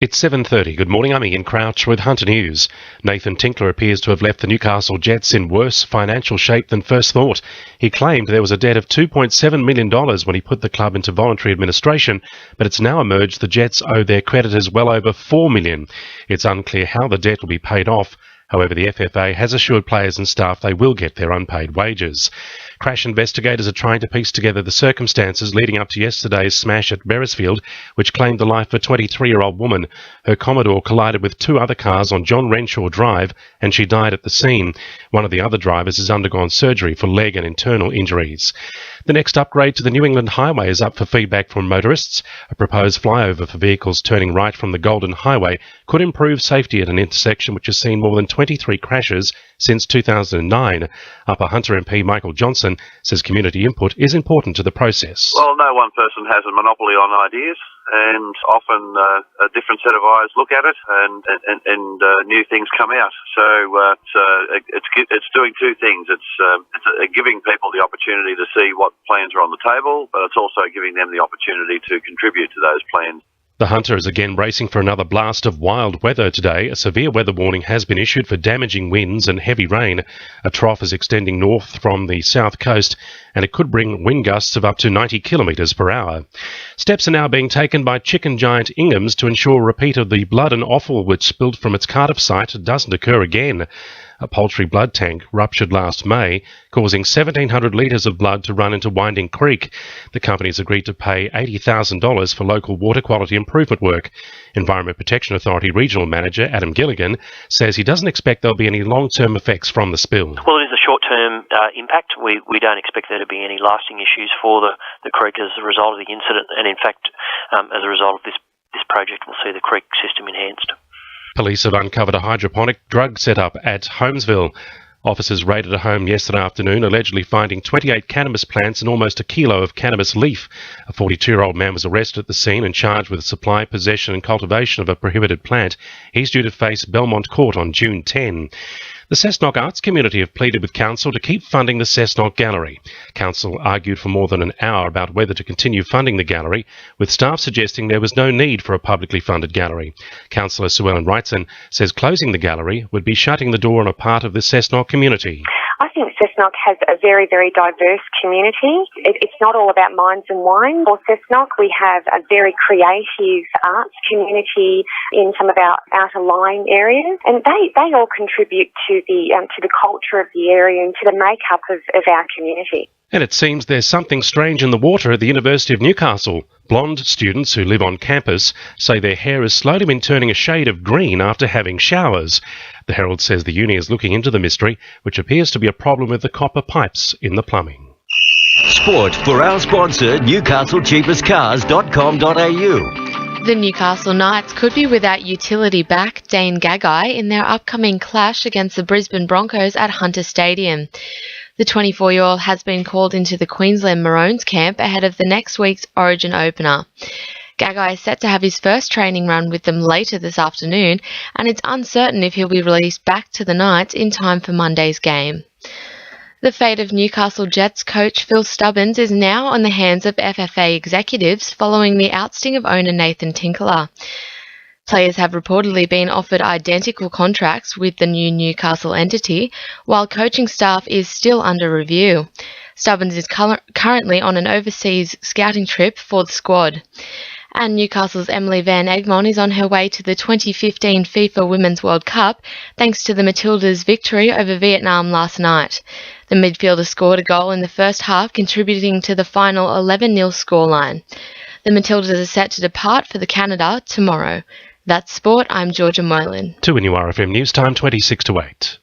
It's 7:30. Good morning, I'm Ian Crouch with Hunter News. Nathan Tinkler appears to have left the Newcastle Jets in worse financial shape than first thought. He claimed there was a debt of $2.7 million when he put the club into voluntary administration, but it's now emerged the Jets owe their creditors well over $4 million. It's unclear how the debt will be paid off. However, the FFA has assured players and staff they will get their unpaid wages. Crash investigators are trying to piece together the circumstances leading up to yesterday's smash at Beresfield, which claimed the life of a 23-year-old woman. Her Commodore collided with two other cars on John Renshaw Drive, and she died at the scene. One of the other drivers has undergone surgery for leg and internal injuries. The next upgrade to the New England Highway is up for feedback from motorists. A proposed flyover for vehicles turning right from the Golden Highway could improve safety at an intersection which has seen more than 23 crashes since 2009. Upper Hunter MP Michael Johnson says community input is important to the process. Well, no one person has a monopoly on ideas, and often a different set of eyes look at it, and new things come out. So it's doing two things. It's giving people the opportunity to see what plans are on the table, but it's also giving them the opportunity to contribute to those plans. The Hunter is again bracing for another blast of wild weather today. A severe weather warning has been issued for damaging winds and heavy rain. A trough is extending north from the south coast, and it could bring wind gusts of up to 90 kilometres per hour. Steps are now being taken by chicken giant Ingham's to ensure a repeat of the blood and offal which spilled from its Cardiff site doesn't occur again. A poultry blood tank ruptured last May, causing 1,700 litres of blood to run into Winding Creek. The company has agreed to pay $80,000 for local water quality improvement work. Environment Protection Authority Regional Manager Adam Gilligan says he doesn't expect there'll be any long-term effects from the spill. Well, it is a short-term impact. We don't expect there to be any lasting issues for the creek as a result of the incident, and in fact, as a result of this project, we'll see the creek system enhanced. Police have uncovered a hydroponic drug setup at Holmesville. Officers raided a home yesterday afternoon, allegedly finding 28 cannabis plants and almost a kilo of cannabis leaf. A 42-year-old man was arrested at the scene and charged with supply, possession and cultivation of a prohibited plant. He's due to face Belmont Court on June 10. The Cessnock arts community have pleaded with Council to keep funding the Cessnock Gallery. Council argued for more than an hour about whether to continue funding the gallery, with staff suggesting there was no need for a publicly funded gallery. Councillor Sue Ellen Wrightson says closing the gallery would be shutting the door on a part of the Cessnock community. I think Cessnock has a very, very diverse community. It's not all about mines and wine. For Cessnock, we have a very creative arts community in some of our outer lying areas, and they all contribute to the culture of the area and to the makeup of our community. And it seems there's something strange in the water at the University of Newcastle. Blonde students who live on campus say their hair has slowly been turning a shade of green after having showers. The Herald says the uni is looking into the mystery, which appears to be a problem with the copper pipes in the plumbing. Sport for our sponsor, newcastlecheapestcars.com.au. The Newcastle Knights could be without utility back Dane Gagai in their upcoming clash against the Brisbane Broncos at Hunter Stadium. The 24-year-old has been called into the Queensland Maroons camp ahead of the next week's Origin opener. Gagai is set to have his first training run with them later this afternoon, and it's uncertain if he'll be released back to the Knights in time for Monday's game. The fate of Newcastle Jets coach Phil Stubbins is now on the hands of FFA executives following the ousting of owner Nathan Tinkler. Players have reportedly been offered identical contracts with the new Newcastle entity, while coaching staff is still under review. Stubbins is currently on an overseas scouting trip for the squad. And Newcastle's Emily Van Egmond is on her way to the 2015 FIFA Women's World Cup thanks to the Matildas' victory over Vietnam last night. The midfielder scored a goal in the first half, contributing to the final 11-0 scoreline. The Matildas are set to depart for Canada tomorrow. That's sport. I'm Georgia Moylan. To a new RFM News Time, 26 to 8.